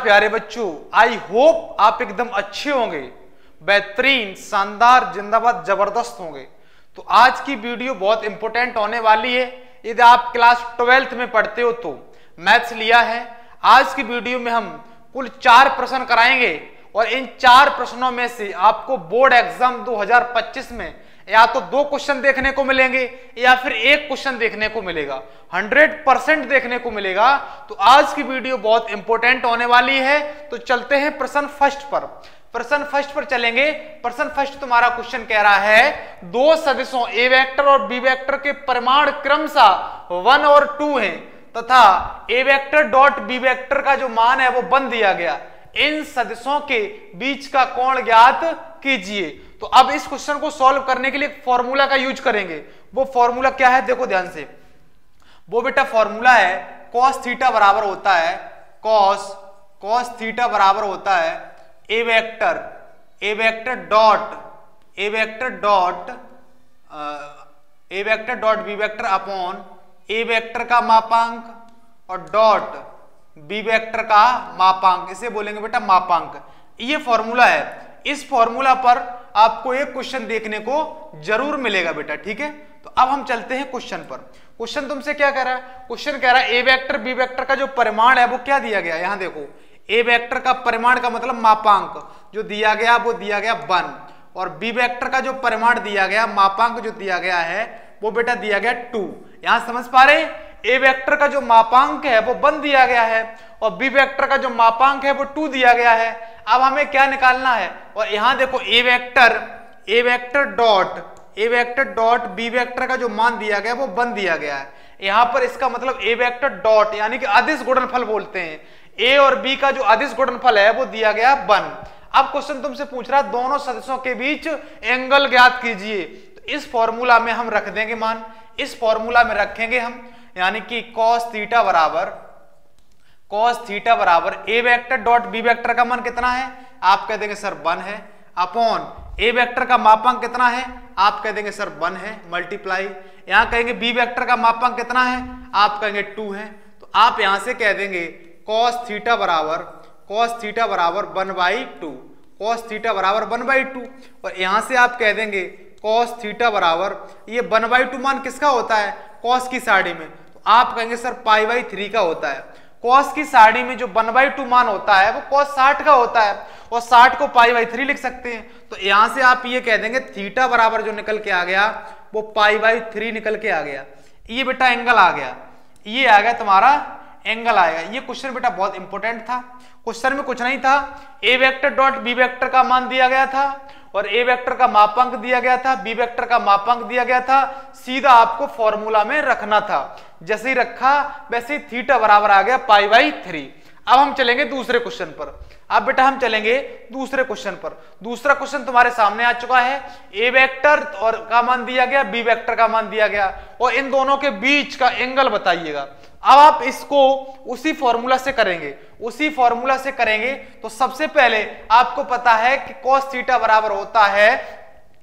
प्यारे बच्चों, I hope आप एकदम अच्छे होंगे, बेहतरीन, शानदार, जिंदाबाद, जबरदस्त होंगे। तो आज की वीडियो बहुत इंपॉर्टेंट होने वाली है। यदि आप क्लास 12th में पढ़ते हो तो मैथ्स लिया है, आज की वीडियो में हम कुल 4 प्रश्न कराएंगे और इन 4 प्रश्नों में से आपको बोर्ड एग्जाम 2025 में या तो 2 क्वेश्चन देखने को मिलेंगे या फिर 1 क्वेश्चन देखने को मिलेगा, 100% देखने को मिलेगा। तो आज की वीडियो बहुत इंपॉर्टेंट होने वाली है। तो चलते हैं प्रश्न फर्स्ट पर। प्रश्न फर्स्ट पर चलेंगे। प्रश्न फर्स्ट तुम्हारा क्वेश्चन कह रहा है, 2 सदिशों ए वेक्टर और बी वेक्टर के परिमाण क्रमशः 1 और 2 हैं तथा ए वेक्टर डॉट बी वेक्टर का जो मान है वो 1 दिया गया। इन सदिशों के बीच का कोण ज्ञात कीजिए। तो अब इस क्वेश्चन को सॉल्व करने के लिए एक फॉर्मूला का यूज करेंगे। वो फॉर्मूला क्या है, देखो ध्यान से। वो बेटा फॉर्मूला है cos थीटा बराबर होता है cos थीटा बराबर होता है A vector dot B vector upon A vector का मापांक और डॉट बी वेक्टर का मापांक, इसे बोलेंगे बेटा मापांक। ये फॉर्मूला है। इस फॉर्मूला पर आपको एक क्वेश्चन देखने को जरूर मिलेगा बेटा, ठीक है। तो अब हम चलते हैं क्वेश्चन पर। क्वेश्चन तुमसे क्या कह रहा है, क्वेश्चन कह रहा है ए वेक्टर बी वेक्टर का जो परिमाण है वो क्या दिया गया। यहां देखो, ए वेक्टर का परिमाण का मतलब मापांक जो दिया गया वो दिया गया 1 और बी वेक्टर का जो परिमाण दिया गया, मापांक जो दिया गया है वो बेटा दिया गया 2। यहां समझ पा रहे, ए वेक्टर का जो मापांक है वो 1 दिया गया है और बी वेक्टर का जो मापांक है वो 2 दिया गया है। अब हमें क्या निकालना है, और यहां देखो ए वेक्टर डॉट बी वेक्टर का जो मान दिया गया वो 1 दिया गया है। यहां पर इसका मतलब ए वेक्टर डॉट यानी कि अदिश गुणनफल बोलते हैं, ए और बी का जो अदिश गुणनफल है वो दिया गया 1। अब क्वेश्चन तुमसे पूछ रहा है दोनों सदिशों के बीच एंगल ज्ञात कीजिए। तो इस फॉर्मूला में हम रख देंगे मान, इस फॉर्मूला में रखेंगे हम, यानी कि cos थीटा बराबर A vector dot B vector का मान कितना है, आप कह देंगे सर 1 है, अपॉन ए वेक्टर का मापांक कितना है, आप कह देंगे सर 1 है, मल्टीप्लाई यहां कहेंगे बी वेक्टर का मापांक कितना है, आप कहेंगे 2 है। तो आप यहां से कह देंगे cos थीटा बराबर 1/2, cos थीटा बराबर 1/2। और यहां से आप कह देंगे cos थीटा बराबर ये 1/2 मान किसका होता है, cos की सारणी में, तो आप कहेंगे सर π/3 का होता है। cos की सारणी में जो 1/2 मान होता है वो cos 60 का होता है और 60 को π/3 लिख सकते हैं। तो यहां से आप ये कह देंगे थीटा बराबर जो निकल के आ गया वो π/3 निकल के आ गया। ये बेटा एंगल आ गया, ये आ गया तुम्हारा एंगल आएगा। ये क्वेश्चन बेटा बहुत इंपॉर्टेंट था। क्वेश्चन में कुछ नहीं था, ए वेक्टर डॉट बी वेक्टर का मान दिया गया था और ए वेक्टर का मापांक दिया गया था, बी वेक्टर का मापांक दिया गया था। सीधा आपको फॉर्मूला में रखना था, जैसे ही रखा वैसे ही थीटा बराबर आ गया π/3। अब हम चलेंगे दूसरे क्वेश्चन पर। अब बेटा हम चलेंगे दूसरे क्वेश्चन पर। दूसरा क्वेश्चन तुम्हारे सामने आ चुका है, ए वेक्टर और का मान दिया गया, बी वेक्टर का मान दिया गया और इन दोनों के बीच का एंगल बताइएगा। अब आप इसको उसी फॉर्मूला से करेंगे। तो सबसे पहले आपको पता है कि cos थीटा बराबर होता है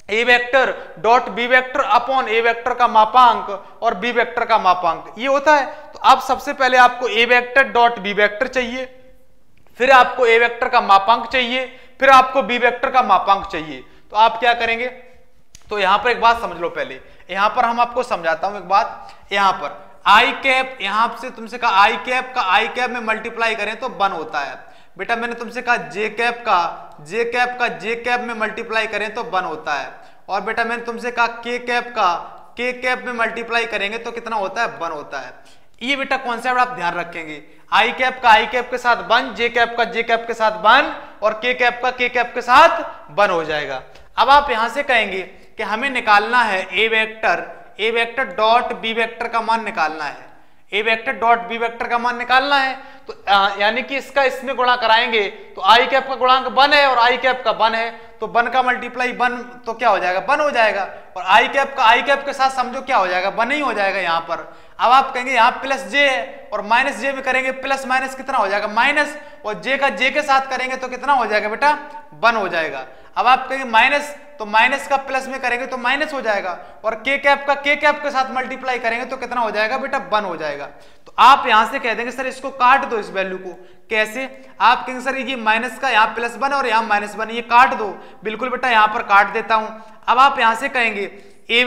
A vector dot B vector upon A vector का मापांक और बी वेक्टर का मापांक, ये होता है। तो अब सबसे पहले आपको ए वेक्टर डॉट बी वेक्टर चाहिए, फिर आपको ए वेक्टर का मापांक चाहिए, फिर आपको बी वेक्टर का मापांक चाहिए। तो आप क्या करेंगे, तो यहां पर एक बात समझ लो पहले, यहां पर हम आपको समझाता हूं एक बात। यहां पर आई कैप, यहां से तुमसे कहा आई कैप में मल्टीप्लाई करें तो 1 होता है। बेटा मैंने तुमसे कहा जे कैप में मल्टीप्लाई करें तो 1 होता है। और बेटा मैंने तुमसे कहा के कैप में मल्टीप्लाई करेंगे तो कितना होता है, 1 होता है। ये बेटा कॉन्सेप्ट आप ध्यान रखेंगे, आई कैप के साथ 1, जे कैप के साथ 1 और के कैप के साथ 1 हो जाएगा। अब आप यहां से कहेंगे कि हमें निकालना है A vector dot B vector का मान निकालना है, A vector dot B vector का मान निकालना है। तो यानी कि इसका इसमें गुणा कराएंगे तो आई कैप का गुणांक 1 है और आई कैप का 1 है, तो 1 का मल्टीप्लाई 1 तो क्या हो जाएगा, 1 हो जाएगा। और आई कैप के साथ समझो क्या हो जाएगा, 1 ही हो जाएगा यहाँ पर। अब आप कहेंगे यहाँ प्लस जे है और माइनस जे में करेंगे प्लस माइनस कितना हो जाएगा, माइनस, और जे का जे के साथ करेंगे तो कितना हो जाएगा बेटा, 1 हो जाएगा। अब आप कहेंगे माइनस, तो माइनस का प्लस में करेंगे तो माइनस हो जाएगा और के कैप के साथ मल्टीप्लाई करेंगे तो कितना हो जाएगा बेटा, 1 हो जाएगा। तो आप यहां से कह देंगे सर इसको काट दो, इस वैल्यू को। कैसे? आप कहेंगे सर ये माइनस का यहाँ प्लस 1 और यहाँ -1, ये काट दो। बिल्कुल बेटा यहाँ पर काट देता हूं। अब आप यहां से कहेंगे ए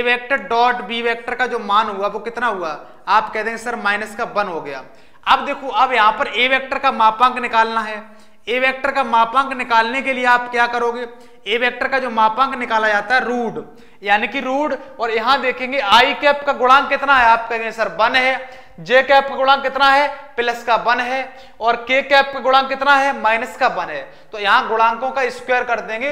वेक्टर डॉट बी वेक्टर का जो मान हुआ वो कितना हुआ? आप कह देंगे सर -1 हो गया। अब देखो, अब यहां पर ए वेक्टर का मापांक निकालना है। ए वेक्टर का मापांक निकालने के लिए आप क्या करोगे? ए वेक्टर का जो मापांक निकाला जाता है रूट, यानी कि रूट, और यहां देखेंगे आई कैप का गुणांक कितना है? आप कहेंगे सर 1 है। जे कैप का गुणांक कितना है? +1 है। और के कैप का गुणांक कितना है? -1 है। तो यहां गुणांकों का स्क्वायर कर देंगे,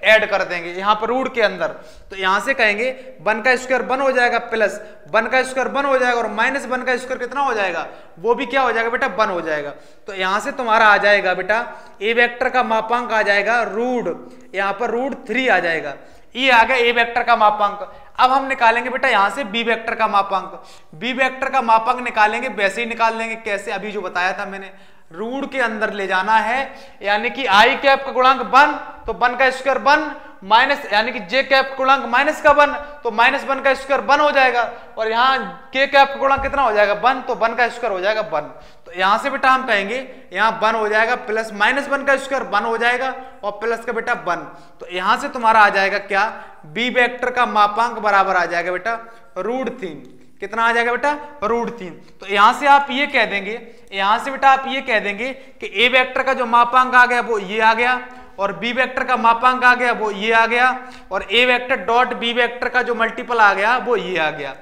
ऐड कर देंगे यहां पर रूट के अंदर। तो यहां से कहेंगे 1 का स्क्वायर 1 हो जाएगा, प्लस 1 का स्क्वायर 1 हो जाएगा, और -1 का स्क्वायर कितना हो जाएगा? वो भी क्या हो जाएगा बेटा? 1 हो जाएगा। तो यहां से तुम्हारा आ जाएगा बेटा ए वेक्टर का मापांक आ जाएगा रूट, यहां पर √3 आ जाएगा। ये आ गया ए वेक्टर का मापांक। अब हम निकालेंगे बेटा यहां से बी वेक्टर का मापांक। बी वेक्टर का मापांक निकालेंगे, वैसे ही निकाल लेंगे। कैसे? अभी जो बताया था मैंने, रूट के अंदर ले जाना है, यानी कि आई कैप का गुणांक 1, तो 1 का स्क्वायर 1, माइनस यानी कि जे कैप का गुणांक -1, तो -1 का स्क्वायर 1 हो जाएगा। और यहाँ के कैप का गुणांक कितना हो जाएगा? 1, तो 1 का स्क्वायर हो जाएगा 1। तो यहां से बेटा हम कहेंगे यहाँ 1 हो जाएगा, प्लस -1 का स्क्वायर 1 हो जाएगा, और प्लस का बेटा 1। तो यहां से तुम्हारा आ जाएगा क्या? बी वेक्टर का मापांक बराबर आ जाएगा बेटा √3। कितना आ जाएगा बेटा? √3। तो यहां से आप ये कह देंगे, यहां से बेटा आप ये कह देंगे कि ए वेक्टर का जो मापांक आ गया वो ये आ गया, और बी वेक्टर का मापांक आ गया वो ये आ गया, और ए वेक्टर डॉट बी वेक्टर का जो मल्टीपल आ गया वो ये आ गया।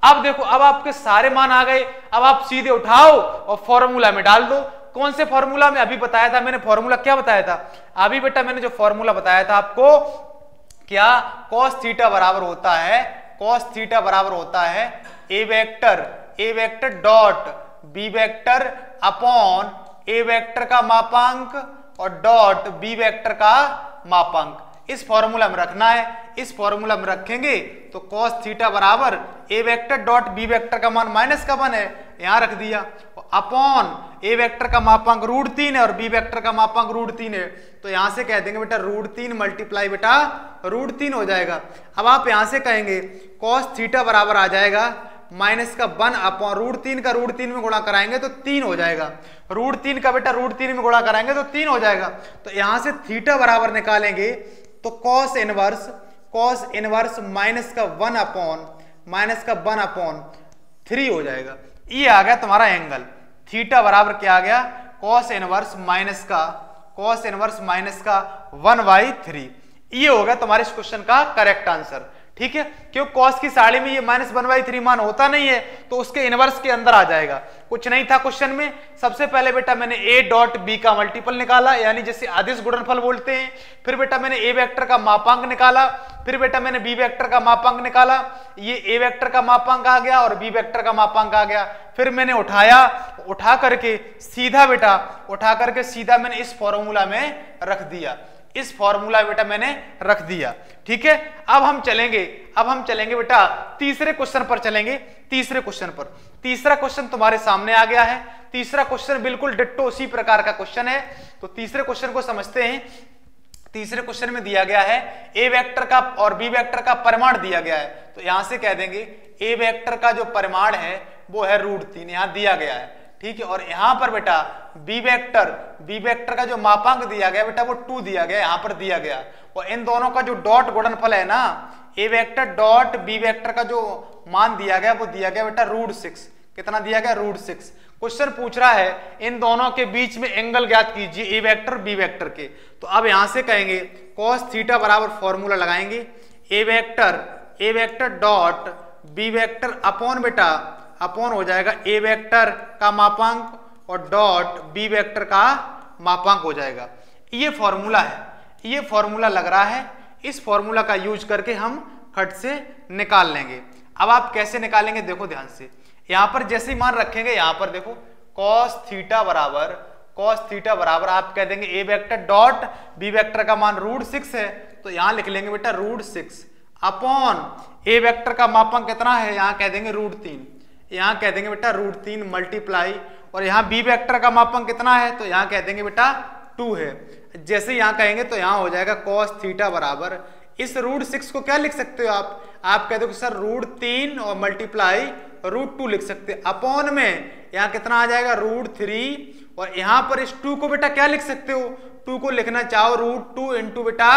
अब देखो, अब आपके सारे मान आ गए। अब आप सीधे उठाओ और फॉर्मूला में डाल दो। कौन से फॉर्मूला में? अभी बताया था मैंने फॉर्मूला, क्या बताया था अभी बेटा? मैंने जो फॉर्मूला बताया था आपको, क्या? cos थीटा बराबर होता है, cos थीटा बराबर होता है A vector dot B vector upon A vector का मापांक और डॉट बी वेक्टर का मापांक। इस फॉर्मूला में रखना है। इस फॉर्मूला में रखेंगे तो cos थीटा बराबर A vector dot B vector का मान -1 है, यहां रख दिया, अपॉन ए वेक्टर का मापांक √3 है और बी वेक्टर का मापांक √3 है। तो यहां से कह देंगे बेटा √3 मल्टीप्लाई बेटा √3 हो जाएगा। अब आप यहां से कहेंगे cos थीटा बराबर आ जाएगा -1 अपॉन √3 का √3 में गुणा कराएंगे तो 3 हो जाएगा। √3 का बेटा √3 में गुणा कराएंगे तो 3 हो जाएगा। तो यहां से थीटा बराबर निकालेंगे तो cos इनवर्स -1 अपॉन 3 हो जाएगा। ये आ गया तुम्हारा एंगल। थीटा बराबर क्या आ गया? cos इनवर्स माइनस का 1/3। ये हो गया तुम्हारे इस क्वेश्चन का करेक्ट आंसर। ठीक है, क्यों? cos की साड़ी में ये -1/3 मान होता नहीं है, तो उसके इनवर्स के अंदर आ जाएगा। कुछ नहीं था क्वेश्चन में। सबसे पहले बेटा मैंने a डॉट बी का मल्टीपल निकाला, यानी जैसे अदिश गुणनफल बोलते हैं। फिर बेटा मैंने ए वेक्टर का मापांक निकाला। फिर बेटा मैंने बी वेक्टर का मापांक निकाला। ये ए वेक्टर का मापांक आ गया और बी वेक्टर का मापांक आ गया। फिर मैंने उठा करके सीधा मैंने इस फॉर्मूला में रख दिया। इस फॉर्मूला बेटा मैंने रख दिया। ठीक है, अब हम चलेंगे बेटा तीसरे क्वेश्चन पर चलेंगे। तीसरा क्वेश्चन तुम्हारे सामने आ गया है। तीसरा क्वेश्चन बिल्कुल डिट्टो उसी प्रकार का क्वेश्चन है। तो तीसरे क्वेश्चन को समझते हैं। तीसरे क्वेश्चन में दिया गया है ए वेक्टर का और बी वेक्टर का परिमाण दिया गया है। तो यहां से कह देंगे ए वेक्टर का जो परिमाण है वो है √3, यहां दिया गया है। ठीक है, और यहां पर बेटा बी वेक्टर का जो मापांक दिया गया बेटा वो 2 दिया गया, यहां पर दिया गया। और इन दोनों का जो डॉट गुणनफल है ना, ए वेक्टर डॉट बी वेक्टर का जो मान दिया गया वो दिया गया बेटा √6। कितना दिया गया? √6। क्वेश्चन पूछ रहा है इन दोनों के बीच में एंगल ज्ञात कीजिए, ए वेक्टर बी वेक्टर के। तो अब यहां से कहेंगे cos थीटा बराबर फॉर्मूला लगाएंगे A vector dot B vector upon हो जाएगा ए वेक्टर का मापांक और डॉट बी वेक्टर का मापांक हो जाएगा। ये फॉर्मूला है, ये फॉर्मूला लग रहा है। इस फॉर्मूला का यूज करके हम खट से निकाल लेंगे। अब आप कैसे निकालेंगे देखो ध्यान से। यहां पर जैसे ही मान रखेंगे, यहां पर देखो cos थीटा बराबर आप कह देंगे ए वेक्टर डॉट बी वेक्टर का मान √6 है, तो यहां लिख लेंगे बेटा √6 अपॉन ए वेक्टर का मापांक कितना है, यहां कह देंगे √3, यहां कह देंगे बेटा √3 मल्टीप्लाई, और यहां बी वेक्टर का मापांक कितना है तो यहां कह देंगे बेटा 2 है। जैसे यहां कहेंगे तो यहां हो जाएगा cos थीटा बराबर, इस √6 को क्या लिख सकते हो आप कह दो कि सर √3 और मल्टीप्लाई √2 लिख सकते हैं, अपॉन में यहाँ कितना आ जाएगा √3, और यहाँ पर इस 2 को बेटा क्या लिख सकते हो, 2 को लिखना चाहो √2 इंटू बेटा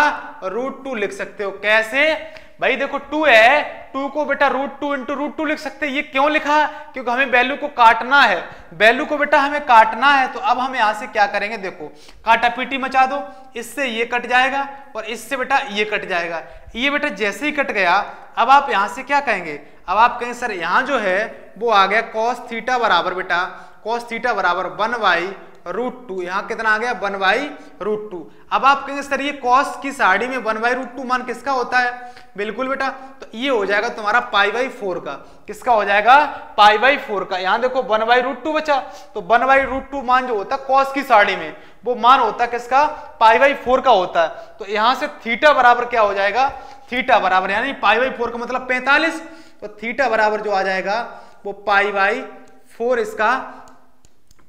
√2 लिख सकते हो। कैसे भाई, देखो 2 है, 2 को बेटा √2 इंटू √2 लिख सकते हैं। ये क्यों लिखा, क्योंकि हमें वैल्यू को काटना है, वैल्यू को बेटा हमें काटना है। तो अब हम यहां से क्या करेंगे, देखो काटा पीटी मचा दो, इससे ये कट जाएगा और इससे बेटा ये कट जाएगा। ये बेटा जैसे ही कट गया, अब आप यहां से क्या कहेंगे, अब आप कहेंगे सर यहां जो है वो आ गया cos थीटा बराबर बेटा cos थीटा बराबर 1/√2, यहाँ कितना आ गया 1/√2। अब आप कहेंगे सर ये cos की साड़ी में 1/√2 मान किसका होता है, बिल्कुल बेटा, तो ये हो जाएगा तुम्हारा π/4 का, किसका हो जाएगा π/4 का। यहाँ देखो 1/√2 बचा, तो 1/√2 मान जो होता है cos की साड़ी में वो मान होता है किसका, π/4 का होता है। तो यहाँ से थीटा बराबर क्या हो जाएगा, थीटा बराबर यानी π/4 का मतलब 45, तो थीटा बराबर जो आ जाएगा वो π/4 इसका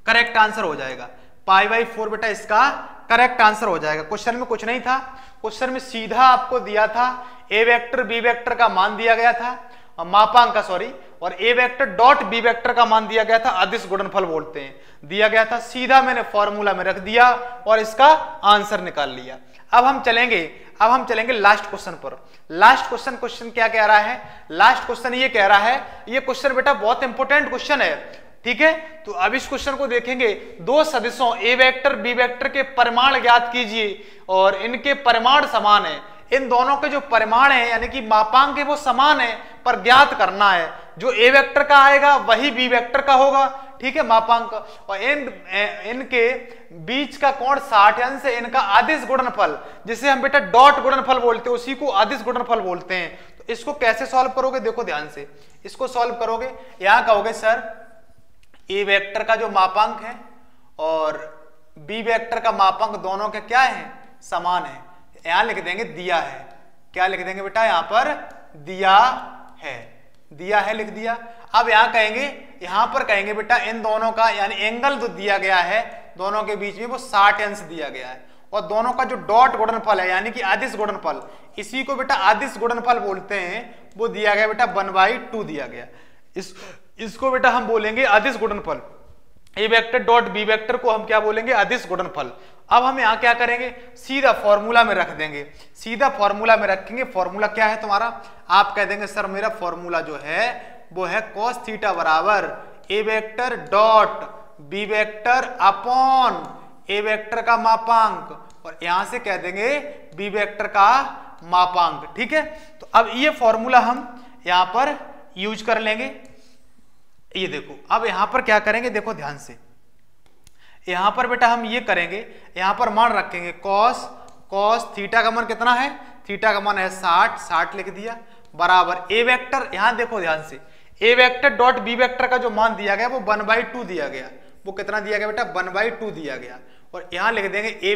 करेक्ट आंसर हो जाएगा। π/4 बेटा इसका करेक्ट आंसर हो जाएगा। क्वेश्चन में कुछ नहीं था, क्वेश्चन में सीधा आपको दिया था ए वेक्टर बी वेक्टर का मान दिया गया था, मापांक का सॉरी, और ए वेक्टर डॉट बी वेक्टर का मान दिया गया था, अदिश गुणनफल बोलते हैं, दिया गया था। सीधा मैंने फॉर्मूला में रख दिया और इसका आंसर निकाल लिया। अब हम चलेंगे लास्ट क्वेश्चन पर। लास्ट क्वेश्चन क्या कह रहा है, लास्ट क्वेश्चन ये कह रहा है, ये क्वेश्चन बेटा बहुत इंपॉर्टेंट क्वेश्चन है, ठीक है। तो अब इस क्वेश्चन को देखेंगे, दो सदिशों ए वेक्टर बी वेक्टर के परिमाण ज्ञात कीजिए और इनके परिमाण समान है। इन दोनों के जो परिमाण है यानी कि मापांक है वो समान है, पर ज्ञात करना है। जो ए वेक्टर का आएगा वही बी वेक्टर का होगा, ठीक है, मापांक। और इनके बीच का कोण 60 अंश है, इनका अदिश गुणनफल, जिसे हम बेटा डॉट गुणनफल बोलते हैं, उसी को अदिश गुणनफल बोलते हैं। तो इसको कैसे सॉल्व करोगे, देखो ध्यान से इसको सॉल्व करोगे। यहां कहोगे सर ए वेक्टर का जो मापांक है और बी वेक्टर का मापांक दोनों के क्या है, समान है। यहां लिख देंगे दिया है, क्या लिख देंगे बेटा, यहां पर दिया है लिख दिया। अब यहां पर कहेंगे बेटा इन दोनों का यानी एंगल जो दिया गया है दोनों के बीच में वो 60 अंश दिया गया है, और दोनों का जो डॉट गुणनफल है यानी कि अदिश गुणनफल, इसी को बेटा अदिश गुणनफल बोलते हैं, वो दिया गया बेटा 1/2 दिया गया। इसको बेटा हम बोलेंगे अदिश गुणनफल। ए वेक्टर डॉट बी वेक्टर को हम क्या बोलेंगे, अदिश गुणनफल। अब हम यहाँ क्या करेंगे, सीधा फॉर्मूला में रख देंगे, सीधा फॉर्मूला में रखेंगे। फॉर्मूला क्या है तुम्हारा, आप कह देंगे सर मेरा फॉर्मूला जो है वो है cos थीटा बराबर A vector dot B vector upon A vector का मापांक, और यहां से कह देंगे बी वेक्टर का मापांक, ठीक है। तो अब ये फॉर्मूला हम यहां पर यूज कर लेंगे। ये देखो अब यहां पर क्या करेंगे, देखो ध्यान से, यहां पर बेटा हम ये करेंगे, यहां पर मान रखेंगे cos थीटा का मान कितना है, थीटा का मान है 60 लिख दिया, बराबर ए वेक्टर, यहां देखो ध्यान से, ए वेक्टर डॉट बी वेक्टर का जो मान दिया गया वो 1/2 दिया गया, वो कितना दिया गया बेटा 1/2 दिया गया, और यहां लिख देंगे ए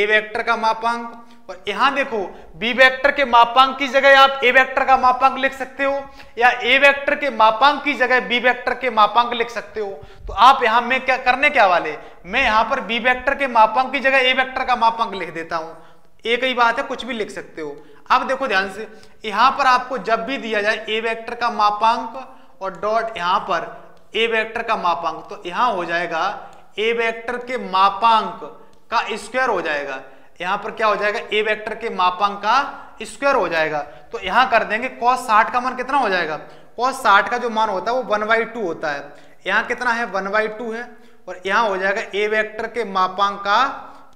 वेक्टर का मापांक। और यहां देखो बी वेक्टर के मापांक की जगह आप ए वेक्टर का मापांक लिख सकते हो, या ए वेक्टर के मापांक की जगह बी वेक्टर के मापांक लिख सकते हो। तो आप यहां में क्या करने क्या वाले, मैं यहां पर बी वेक्टर के मापांक की जगह ए वेक्टर का मापांक लिख देता हूं, एक ही बात है, कुछ भी लिख सकते हो। अब देखो ध्यान से, यहां पर आपको जब भी दिया जाए ए वेक्टर का मापांक और डॉट यहां पर ए वेक्टर का मापांक, तो यहां हो जाएगा ए वेक्टर के मापांक का स्क्वायर हो जाएगा, यहां पर क्या हो जाएगा ए वेक्टर के मापांक का स्क्वायर हो जाएगा। तो यहां कर देंगे cos 60 का मान कितना हो जाएगा, cos 60 का जो मान होता है वो 1/2 होता है, यहां कितना है 1/2 है, और यहां हो जाएगा ए वेक्टर के मापांक का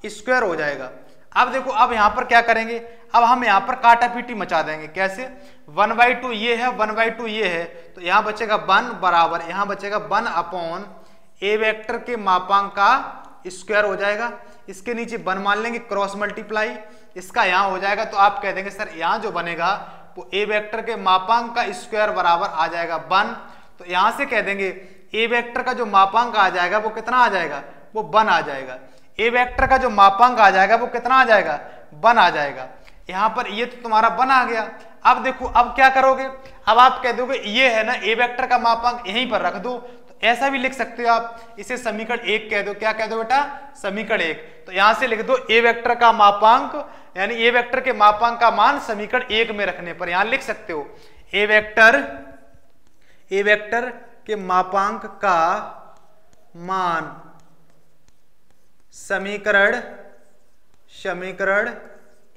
स्क्वायर हो जाएगा। अब देखो अब यहां पर क्या करेंगे, अब हम यहां पर काटा पीटी मचा देंगे। कैसे, 1/2 ये है 1/2 ये है, तो यहां बचेगा 1 बराबर, यहां बचेगा 1 अपॉन ए वेक्टर के मापांक का स्क्वायर हो जाएगा। इसके नीचे 1 मान लेंगे, क्रॉस मल्टीप्लाई इसका यहां हो जाएगा। तो आप कह देंगे सर यहां जो बनेगा वो ए वेक्टर के मापांक का स्क्वायर बराबर आ जाएगा 1। तो यहां से कह देंगे ए वेक्टर का जो मापांक आ जाएगा वो कितना आ जाएगा, वो 1 आ जाएगा। ए वेक्टर का जो मापांक आ जाएगा वो कितना आ जाएगा, 1 आ जाएगा। यहां पर ये तो तुम्हारा 1 आ गया। अब देखो अब क्या करोगे, अब आप कह दोगे ये है ना ए वेक्टर का मापांक, यहीं पर रख दो, तो ऐसा भी लिख सकते हो आप, इसे समीकरण 1 कह दो। क्या कह दो बेटा, समीकरण 1। तो यहां से लिख दो ए वेक्टर का मापांक यानी ए वेक्टर के मापांक का मान समीकरण 1 में रखने पर यहां लिख सकते हो ए ए वेक्टर के मापांक का मान समीकरण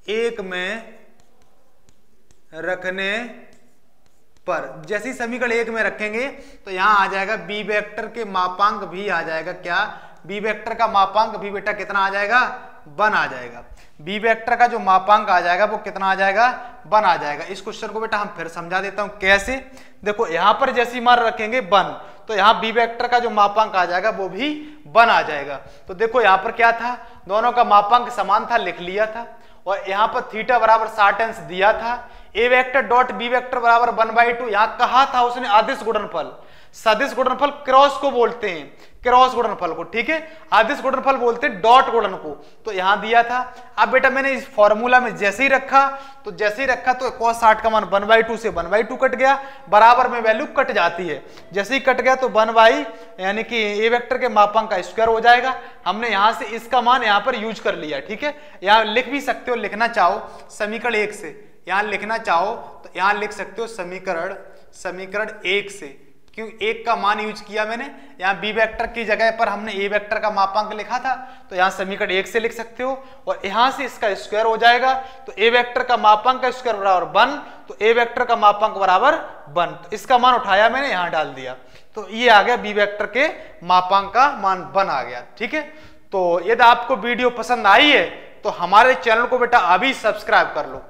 1 में रखने पर, जैसे ही समीकरण 1 में रखेंगे तो यहां आ जाएगा बी वेक्टर के मापांक भी आ जाएगा क्या, बी वेक्टर का मापांक भी बेटा कितना आ जाएगा, 1 आ जाएगा। बी वेक्टर का जो मापांक आ जाएगा वो कितना आ जाएगा, 1 आ जाएगा। इस क्वेश्चन को बेटा हम फिर समझा देता हूं कैसे। देखो यहां पर जैसी मान रखेंगे 1, तो यहां बी वेक्टर का जो मापांक आ जाएगा वो भी 1 आ जाएगा। तो देखो यहां पर क्या था, दोनों का मापांक समान था, लिख लिया था, और यहां पर थीटा बराबर 60 अंश दिया था। ए वेक्टर डॉट बी वेक्टर बराबर 1/2, यहां कहा था उसने अदिश गुणनफल, सदिश गुणनफल क्रॉस को बोलते हैं, क्रॉस गुणनफल को, ठीक है, अदिश गुणनफल बोलते हैं डॉट गुणन को, तो यहां दिया था। अब बेटा मैंने इस फॉर्मूला में जैसे ही रखा तो cos 60 का मान 1/2 से 1/2 कट गया, बराबर में वैल्यू कट जाती है, जैसे ही कट गया तो 1 यानी कि ए वेक्टर के मापांक का स्क्वायर हो जाएगा। हमने यहां से इसका मान यहां पर यूज कर लिया, ठीक है। यहां लिख भी सकते हो, लिखना चाहो समीकरण 1 से, यहां लिखना चाहो तो यहां लिख सकते हो समीकरण 1 से, क्यों 1 का मान यूज किया मैंने, यहाँ बी वेक्टर की जगह पर हमने ए वेक्टर का मापांक लिखा था, तो यहाँ समीकरण 1 से लिख सकते हो, और यहाँ से इसका स्क्वायर हो जाएगा, तो ए वेक्टर का मापांक का स्क्वायर बराबर 1, तो ए वेक्टर का मापांक बराबर 1, तो इसका मान उठाया मैंने यहाँ डाल दिया, तो ये आ गया बी वेक्टर के मापांक का मान 1 आ गया, ठीक है। तो यदि आपको वीडियो पसंद आई है तो हमारे चैनल को बेटा अभी सब्सक्राइब कर लो।